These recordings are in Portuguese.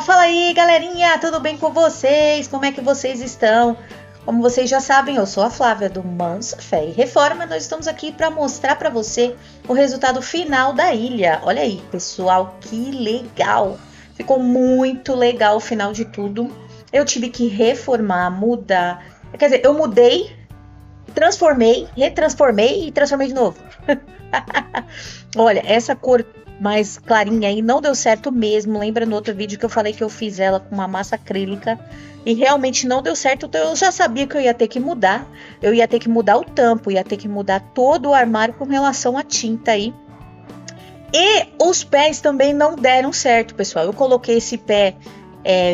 Fala aí, galerinha, tudo bem com vocês? Como é que vocês estão? Como vocês já sabem, eu sou a Flávia do Mansa Fé e Reforma. Nós estamos aqui para mostrar para você o resultado final da ilha. Olha aí, pessoal, que legal! Ficou muito legal o final de tudo. Eu tive que reformar, mudar. Quer dizer, eu mudei, transformei, retransformei e transformei de novo. Olha, essa cor mais clarinha aí não deu certo mesmo. Lembra no outro vídeo que eu falei que eu fiz ela com uma massa acrílica e realmente não deu certo, então eu já sabia que eu ia ter que mudar. Eu ia ter que mudar o tampo, ia ter que mudar todo o armário com relação à tinta aí. E os pés também não deram certo, pessoal. Eu coloquei esse pé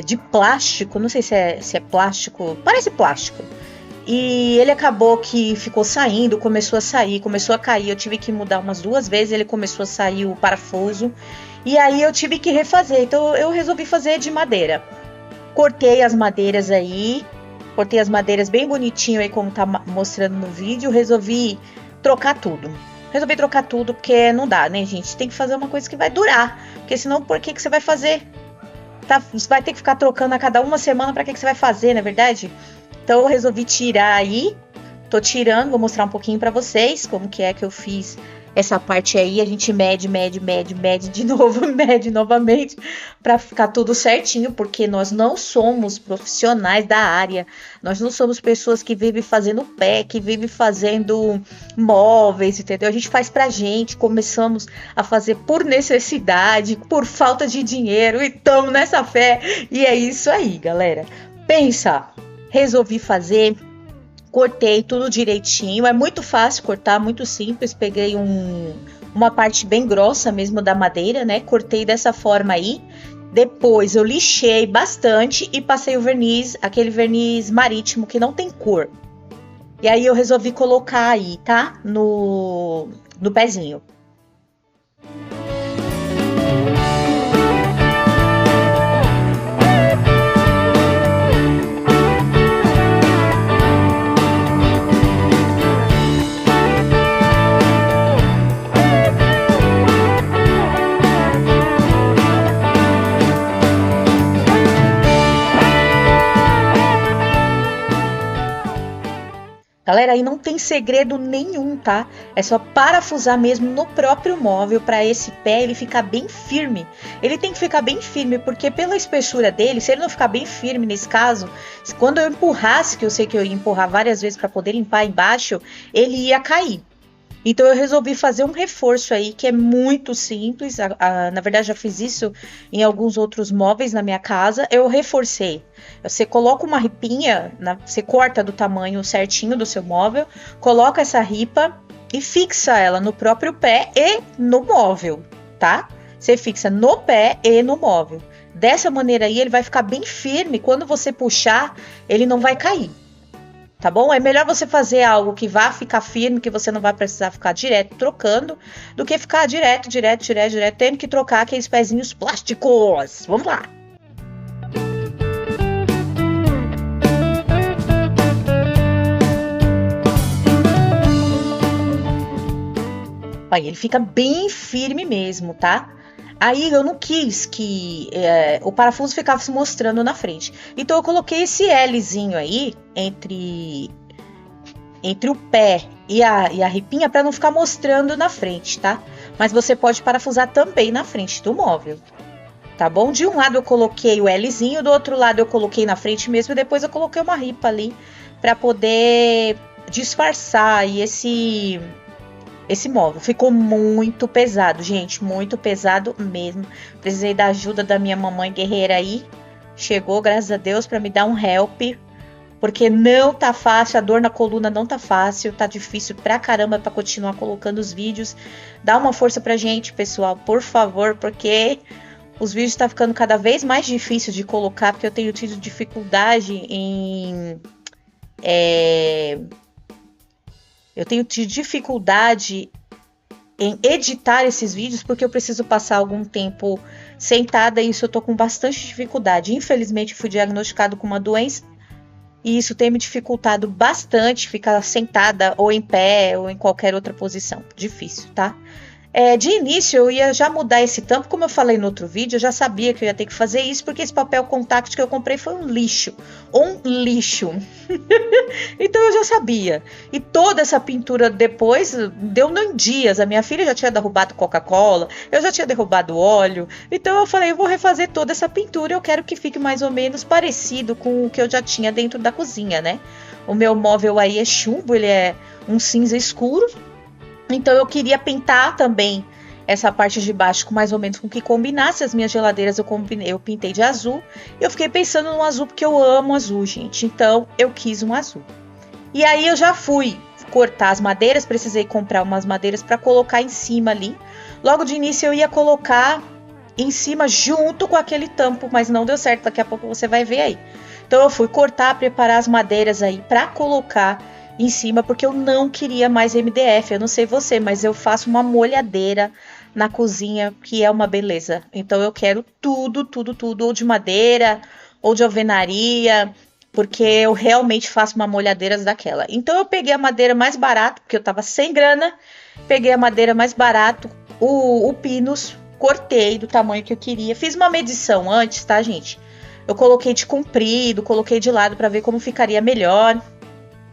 de plástico, não sei se é plástico, parece plástico. E ele acabou que ficou saindo, começou a sair, começou a cair. Eu tive que mudar umas 2 vezes, ele começou a sair o parafuso. E aí eu tive que refazer, então eu resolvi fazer de madeira. Cortei as madeiras aí, cortei as madeiras bem bonitinho aí como tá mostrando no vídeo. Resolvi trocar tudo. Resolvi trocar tudo porque não dá, né, gente? Tem que fazer uma coisa que vai durar, porque senão por que você vai fazer? Você vai ter que ficar trocando a cada uma semana, pra que você vai fazer, não é verdade? Então eu resolvi tirar aí, tô tirando, vou mostrar um pouquinho pra vocês como que é que eu fiz essa parte aí. A gente mede de novo, mede novamente pra ficar tudo certinho, porque nós não somos profissionais da área, nós não somos pessoas que vivem fazendo pé, que vivem fazendo móveis, entendeu? A gente faz pra gente, começamos a fazer por necessidade, por falta de dinheiro e estamos nessa fé, e é isso aí, galera. Pensa! Resolvi fazer, cortei tudo direitinho, é muito fácil cortar, muito simples. Peguei uma parte bem grossa mesmo da madeira, né? Cortei dessa forma aí. Depois eu lixei bastante e passei o verniz, aquele verniz marítimo que não tem cor. E aí eu resolvi colocar aí, tá? No pezinho. Galera, aí não tem segredo nenhum, tá? É só parafusar mesmo no próprio móvel para esse pé ele ficar bem firme. Ele tem que ficar bem firme, porque pela espessura dele, se ele não ficar bem firme nesse caso, quando eu empurrasse, que eu sei que eu ia empurrar várias vezes para poder limpar embaixo, ele ia cair. Então eu resolvi fazer um reforço aí que é muito simples. Na verdade já fiz isso em alguns outros móveis na minha casa. Eu reforcei. Você coloca uma ripinha, você corta do tamanho certinho do seu móvel, coloca essa ripa e fixa ela no próprio pé e no móvel, tá? Você fixa no pé e no móvel. Dessa maneira aí ele vai ficar bem firme. Quando você puxar, ele não vai cair. Tá bom? É melhor você fazer algo que vá ficar firme, que você não vai precisar ficar direto trocando, do que ficar direto, tendo que trocar aqueles pezinhos plásticos. Vamos lá! Aí ele fica bem firme mesmo, tá? Aí eu não quis que o parafuso ficasse se mostrando na frente. Então eu coloquei esse Lzinho aí entre o pé e a ripinha para não ficar mostrando na frente, tá? Mas você pode parafusar também na frente do móvel, tá bom? De um lado eu coloquei o Lzinho, do outro lado eu coloquei na frente mesmo e depois eu coloquei uma ripa ali para poder disfarçar aí esse móvel. Ficou muito pesado, gente, muito pesado mesmo. Precisei da ajuda da minha mamãe guerreira aí. Chegou, graças a Deus, para me dar um help. Porque não tá fácil, a dor na coluna não tá fácil. Tá difícil pra caramba pra continuar colocando os vídeos. Dá uma força pra gente, pessoal, por favor. Porque os vídeos tá ficando cada vez mais difícil de colocar. Porque eu tenho tido dificuldade em... Eu tenho dificuldade em editar esses vídeos porque eu preciso passar algum tempo sentada e isso eu tô com bastante dificuldade. Infelizmente fui diagnosticado com uma doença e isso tem me dificultado bastante ficar sentada ou em pé ou em qualquer outra posição. Difícil, tá? De início eu ia já mudar esse tampo, como eu falei no outro vídeo, eu já sabia que eu ia ter que fazer isso, porque esse papel contact que eu comprei foi um lixo. Então eu já sabia. E toda essa pintura depois deu em dias. A minha filha já tinha derrubado Coca-Cola, eu já tinha derrubado óleo. Então eu falei, eu vou refazer toda essa pintura, eu quero que fique mais ou menos parecido com o que eu já tinha dentro da cozinha, né? O meu móvel aí é chumbo, ele é um cinza escuro. Então eu queria pintar também essa parte de baixo com mais ou menos com que combinasse. As minhas geladeiras eu pintei de azul. Eu fiquei pensando no azul porque eu amo azul, gente. Então eu quis um azul. E aí eu já fui cortar as madeiras, precisei comprar umas madeiras para colocar em cima ali. Logo de início eu ia colocar em cima junto com aquele tampo, mas não deu certo. Daqui a pouco você vai ver aí. Então eu fui cortar, preparar as madeiras aí para colocar em cima, porque eu não queria mais MDF. Eu não sei você, mas eu faço uma molhadeira na cozinha que é uma beleza. Então eu quero tudo, ou de madeira, ou de alvenaria, porque eu realmente faço uma molhadeira daquela. Então eu peguei a madeira mais barata, porque eu tava sem grana, peguei a madeira mais barato, o pinus, cortei do tamanho que eu queria. Fiz uma medição antes, tá, gente? Eu coloquei de comprido, coloquei de lado para ver como ficaria melhor.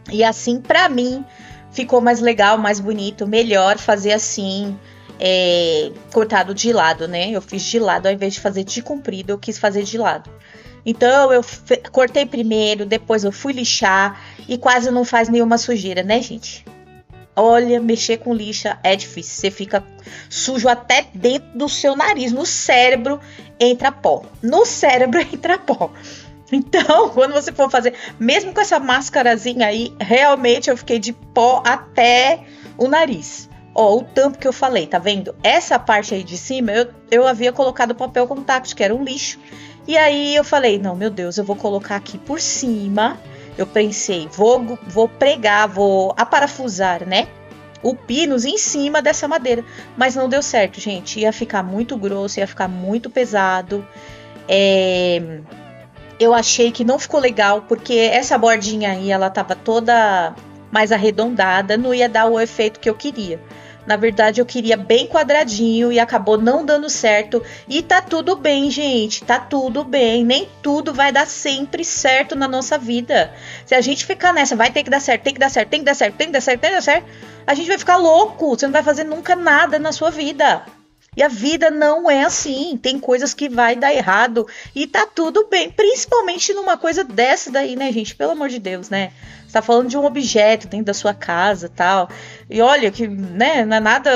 E assim, pra mim, ficou mais legal, mais bonito, melhor fazer assim, cortado de lado, né? Eu fiz de lado, ao invés de fazer de comprido, eu quis fazer de lado. Então, eu cortei primeiro, depois eu fui lixar e quase não faz nenhuma sujeira, né, gente? Olha, mexer com lixa é difícil, você fica sujo até dentro do seu nariz, no cérebro entra pó. Então, quando você for fazer, mesmo com essa máscarazinha aí, realmente eu fiquei de pó até o nariz. Ó, o tampo que eu falei, tá vendo? Essa parte aí de cima, eu havia colocado papel contact, que era um lixo. E aí eu falei, não, meu Deus, eu vou colocar aqui por cima. Eu pensei, vou pregar, vou aparafusar, né? O pinus em cima dessa madeira. Mas não deu certo, gente. Ia ficar muito grosso, ia ficar muito pesado. Eu achei que não ficou legal, porque essa bordinha aí, ela tava toda mais arredondada, não ia dar o efeito que eu queria. Na verdade, eu queria bem quadradinho e acabou não dando certo. E tá tudo bem, gente, tá tudo bem. Nem tudo vai dar sempre certo na nossa vida. Se a gente ficar nessa, vai ter que dar certo, tem que dar certo, tem que dar certo, tem que dar certo, tem que dar certo, a gente vai ficar louco, você não vai fazer nunca nada na sua vida. E a vida não é assim, tem coisas que vai dar errado e tá tudo bem, principalmente numa coisa dessa daí, né, gente? Pelo amor de Deus, né? Você tá falando de um objeto dentro da sua casa e tal, e olha que, né, não é nada...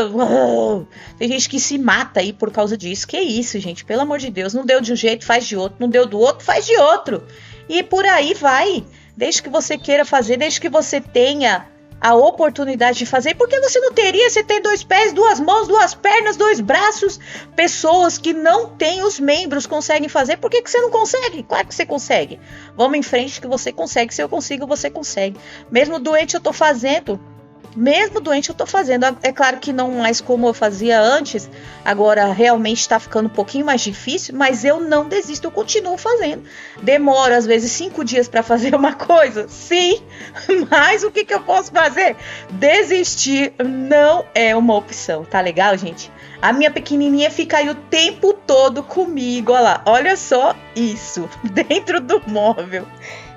Tem gente que se mata aí por causa disso, que isso, gente? Pelo amor de Deus, não deu de um jeito, faz de outro, não deu do outro, faz de outro. E por aí vai, desde que você queira fazer, desde que você tenha a oportunidade de fazer, porque você não teria, você tem 2 pés, 2 mãos, 2 pernas, 2 braços, pessoas que não têm os membros conseguem fazer, por que você não consegue? Claro que você consegue, vamos em frente que você consegue, se eu consigo, você consegue, mesmo doente eu tô fazendo, é claro que não mais como eu fazia antes, agora realmente está ficando um pouquinho mais difícil, mas eu não desisto, eu continuo fazendo. Demoro às vezes 5 dias para fazer uma coisa, sim, mas o que eu posso fazer? Desistir não é uma opção, tá legal, gente? A minha pequenininha fica aí o tempo todo comigo, olha lá, olha só isso, dentro do móvel.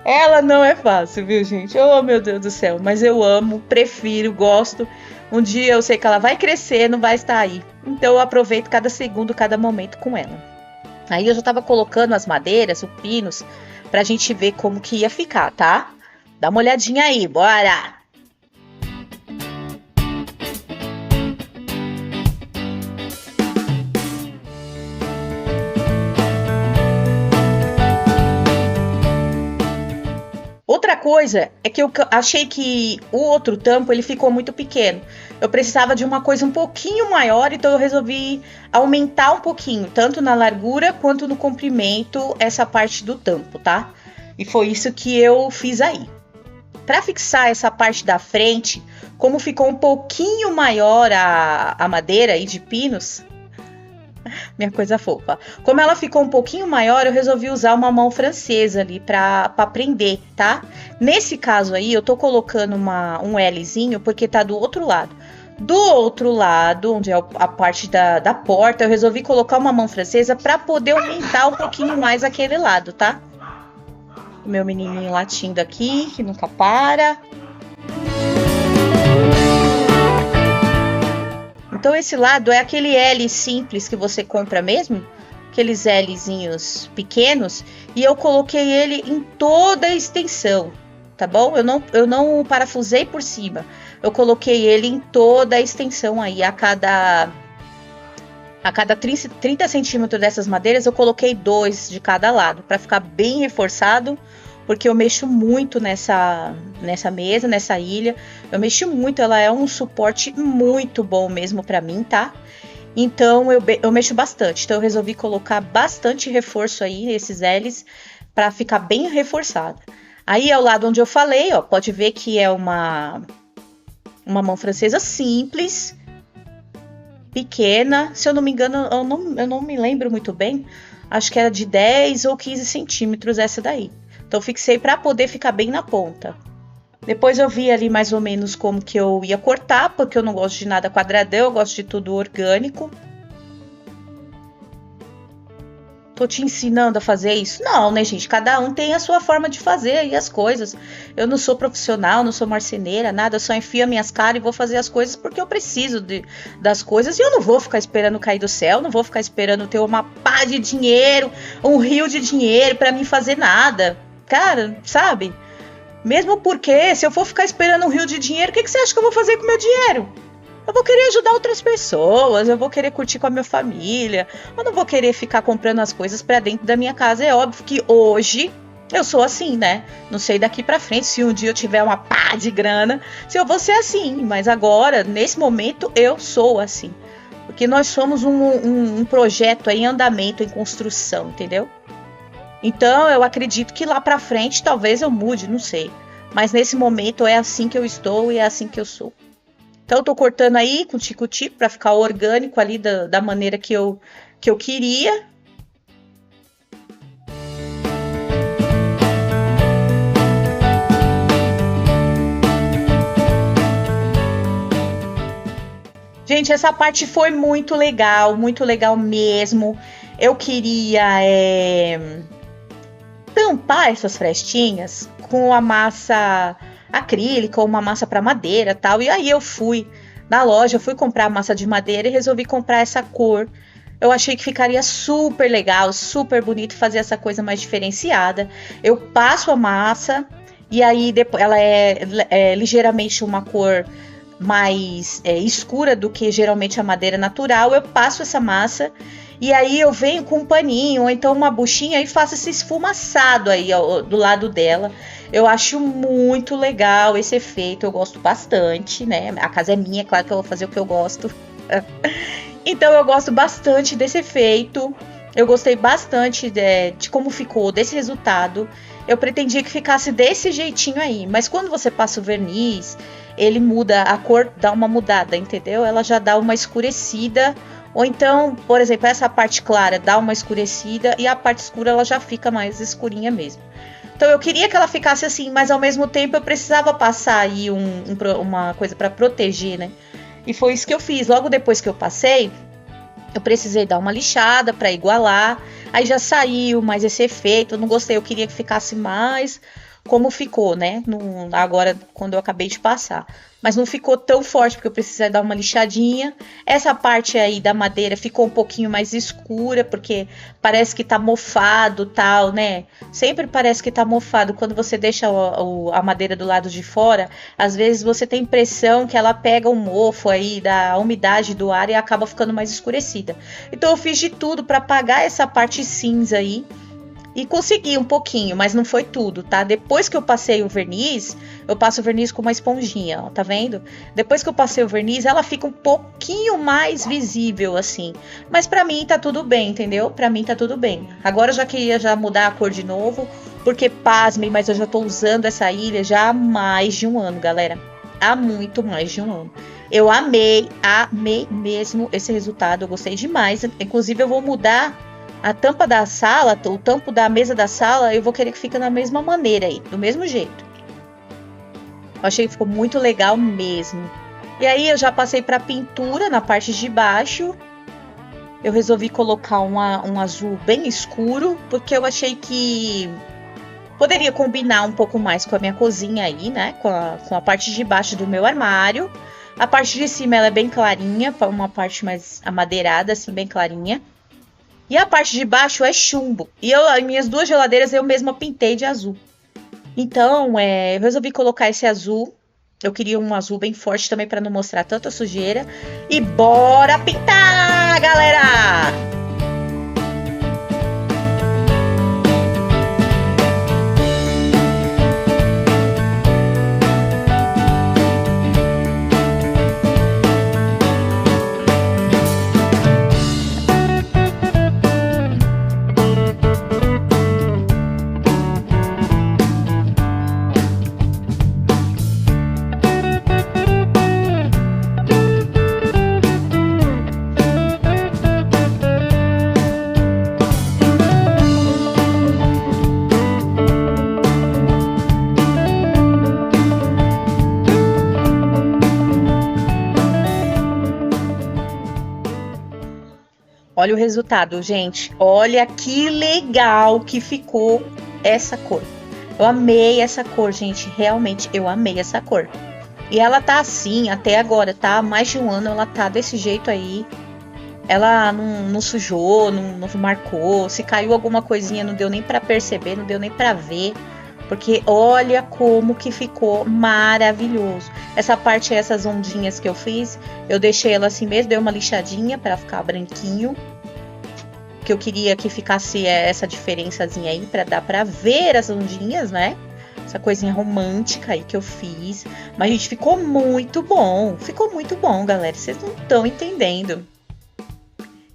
Ela não é fácil, viu, gente? Oh, meu Deus do céu. Mas eu amo, prefiro, gosto. Um dia eu sei que ela vai crescer, não vai estar aí. Então eu aproveito cada segundo, cada momento com ela. Aí eu já tava colocando as madeiras, o pinus, pra gente ver como que ia ficar, tá? Dá uma olhadinha aí, bora! Outra coisa é que eu achei que o outro tampo ele ficou muito pequeno. Eu precisava de uma coisa um pouquinho maior, então eu resolvi aumentar um pouquinho, tanto na largura quanto no comprimento, essa parte do tampo, tá? E foi isso que eu fiz aí. Para fixar essa parte da frente, como ficou um pouquinho maior a madeira aí de pinus, minha coisa fofa. Como ela ficou um pouquinho maior, eu resolvi usar uma mão francesa ali pra prender, tá? Nesse caso aí, eu tô colocando um Lzinho porque tá do outro lado. Do outro lado, onde é a parte da porta, eu resolvi colocar uma mão francesa para poder aumentar um pouquinho mais aquele lado, tá? O meu menininho latindo aqui, que nunca para. Então esse lado é aquele L simples que você compra mesmo, aqueles Lzinhos pequenos, e eu coloquei ele em toda a extensão, tá bom? Eu não parafusei por cima, eu coloquei ele em toda a extensão aí, a cada 30 centímetros dessas madeiras eu coloquei 2 de cada lado, para ficar bem reforçado, porque eu mexo muito nessa mesa, nessa ilha, eu mexo muito, ela é um suporte muito bom mesmo para mim, tá? Então eu mexo bastante, então eu resolvi colocar bastante reforço aí nesses L's para ficar bem reforçado. Aí é o lado onde eu falei, ó, pode ver que é uma mão francesa simples, pequena, se eu não me engano, eu não me lembro muito bem, acho que era de 10 ou 15 centímetros essa daí. Então fixei para poder ficar bem na ponta. Depois eu vi ali mais ou menos como que eu ia cortar, porque eu não gosto de nada quadradão, eu gosto de tudo orgânico. Tô te ensinando a fazer isso? Não, né, gente? Cada um tem a sua forma de fazer aí as coisas. Eu não sou profissional, não sou marceneira, nada. Eu só enfio as minhas caras e vou fazer as coisas porque eu preciso das coisas. E eu não vou ficar esperando cair do céu, não vou ficar esperando ter uma pá de dinheiro, um rio de dinheiro pra mim fazer nada. Cara, sabe? Mesmo porque, se eu for ficar esperando um rio de dinheiro, o que você acha que eu vou fazer com o meu dinheiro? Eu vou querer ajudar outras pessoas, eu vou querer curtir com a minha família, eu não vou querer ficar comprando as coisas pra dentro da minha casa. É óbvio que hoje eu sou assim, né? Não sei daqui pra frente, se um dia eu tiver uma pá de grana, se eu vou ser assim. Mas agora, nesse momento, eu sou assim. Porque nós somos um projeto aí em andamento, em construção, entendeu? Então eu acredito que lá pra frente talvez eu mude, não sei. Mas nesse momento é assim que eu estou e é assim que eu sou. Então eu tô cortando aí com tico-tico pra ficar orgânico ali da maneira que eu queria. Gente, essa parte foi muito legal mesmo. Eu queria tampar essas frestinhas com a massa acrílica ou uma massa para madeira, tal. E aí eu fui na loja, fui comprar massa de madeira e resolvi comprar essa cor. Eu achei que ficaria super legal, super bonito fazer essa coisa mais diferenciada. Eu passo a massa e aí depois ela é ligeiramente uma cor mais escura do que geralmente a madeira natural. Eu passo essa massa e aí eu venho com um paninho ou então uma buchinha e faço esse esfumaçado aí do lado dela. Eu acho muito legal esse efeito, eu gosto bastante, né? A casa é minha, é claro que eu vou fazer o que eu gosto. Então eu gosto bastante desse efeito. Eu gostei bastante de como ficou, desse resultado. Eu pretendia que ficasse desse jeitinho aí, mas quando você passa o verniz, ele muda, a cor dá uma mudada, entendeu? Ela já dá uma escurecida, ou então, por exemplo, essa parte clara dá uma escurecida e a parte escura ela já fica mais escurinha mesmo. Então eu queria que ela ficasse assim, mas ao mesmo tempo eu precisava passar aí uma coisa para proteger, né? E foi isso que eu fiz. Logo depois que eu passei, eu precisei dar uma lixada para igualar. Aí já saiu mais esse efeito. Eu não gostei, eu queria que ficasse mais como ficou, né? Agora, quando eu acabei de passar. Mas não ficou tão forte, porque eu precisei dar uma lixadinha. Essa parte aí da madeira ficou um pouquinho mais escura, porque parece que tá mofado, tal, né? Sempre parece que tá mofado. Quando você deixa a madeira do lado de fora, às vezes você tem a impressão que ela pega o mofo aí da umidade do ar e acaba ficando mais escurecida. Então eu fiz de tudo para apagar essa parte cinza aí. E consegui um pouquinho, mas não foi tudo, tá? Depois que eu passei o verniz, eu passo o verniz com uma esponjinha, ó, tá vendo? Depois que eu passei o verniz, ela fica um pouquinho mais visível, assim. Mas pra mim tá tudo bem, entendeu? Pra mim tá tudo bem. Agora eu já queria mudar a cor de novo, porque pasmem, mas eu já tô usando essa ilha já há mais de um ano, galera. Há muito mais de um ano. Eu amei mesmo esse resultado, eu gostei demais. Inclusive eu vou mudar a tampa da sala, o tampo da mesa da sala, eu vou querer que fique da mesma maneira aí, do mesmo jeito. Eu achei que ficou muito legal mesmo. E aí eu já passei pra pintura na parte de baixo. Eu resolvi colocar um azul bem escuro, porque eu achei que poderia combinar um pouco mais com a minha cozinha aí, né? Com a parte de baixo do meu armário. A parte de cima ela é bem clarinha, uma parte mais amadeirada, assim, bem clarinha. E a parte de baixo é chumbo. E as minhas duas geladeiras eu mesma pintei de azul. Então, eu resolvi colocar esse azul. Eu queria um azul bem forte também para não mostrar tanta sujeira. E bora pintar, galera! Olha o resultado, gente. Olha que legal que ficou essa cor. Eu amei essa cor, gente. Realmente, eu amei essa cor. E ela tá assim até agora, tá? Há mais de um ano ela tá desse jeito aí. Ela não sujou, não marcou. Se caiu alguma coisinha, não deu nem pra perceber, não deu nem pra ver. Porque olha como que ficou maravilhoso. Essa parte, essas ondinhas que eu fiz, eu deixei ela assim mesmo, dei uma lixadinha pra ficar branquinho. Que eu queria que ficasse essa diferençazinha aí, pra dar pra ver as ondinhas, né? Essa coisinha romântica aí que eu fiz. Mas, gente, ficou muito bom. Ficou muito bom, galera. Vocês não estão entendendo.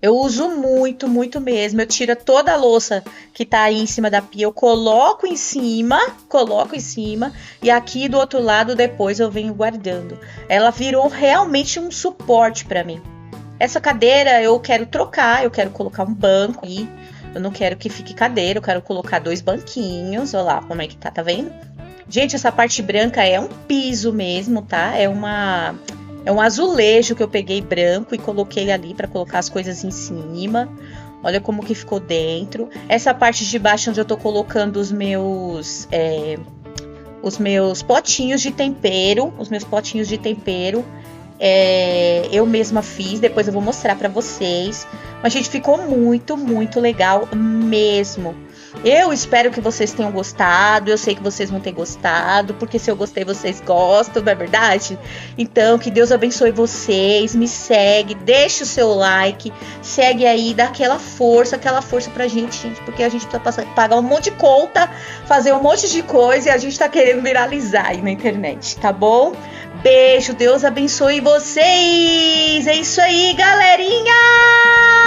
Eu uso muito, muito mesmo. Eu tiro toda a louça que tá aí em cima da pia, eu coloco em cima. E aqui do outro lado depois eu venho guardando. Ela virou realmente um suporte pra mim. Essa cadeira eu quero trocar, eu quero colocar um banco aí. Eu não quero que fique cadeira, eu quero colocar 2 banquinhos. Olha lá como é que tá vendo? Gente, essa parte branca é um piso mesmo, tá? É um azulejo que eu peguei branco e coloquei ali para colocar as coisas em cima. Olha como que ficou dentro. Essa parte de baixo onde eu tô colocando os meus potinhos de tempero. Eu mesma fiz, depois eu vou mostrar pra vocês. Mas, gente, ficou muito, muito legal mesmo. Eu espero que vocês tenham gostado. Eu sei que vocês vão ter gostado, porque se eu gostei, vocês gostam, não é verdade? Então, que Deus abençoe vocês. Me segue, deixa o seu like, segue aí, dá aquela força pra gente, porque a gente precisa pagar um monte de conta, fazer um monte de coisa e a gente tá querendo viralizar aí na internet, tá bom? Beijo, Deus abençoe vocês. É isso aí, galerinha!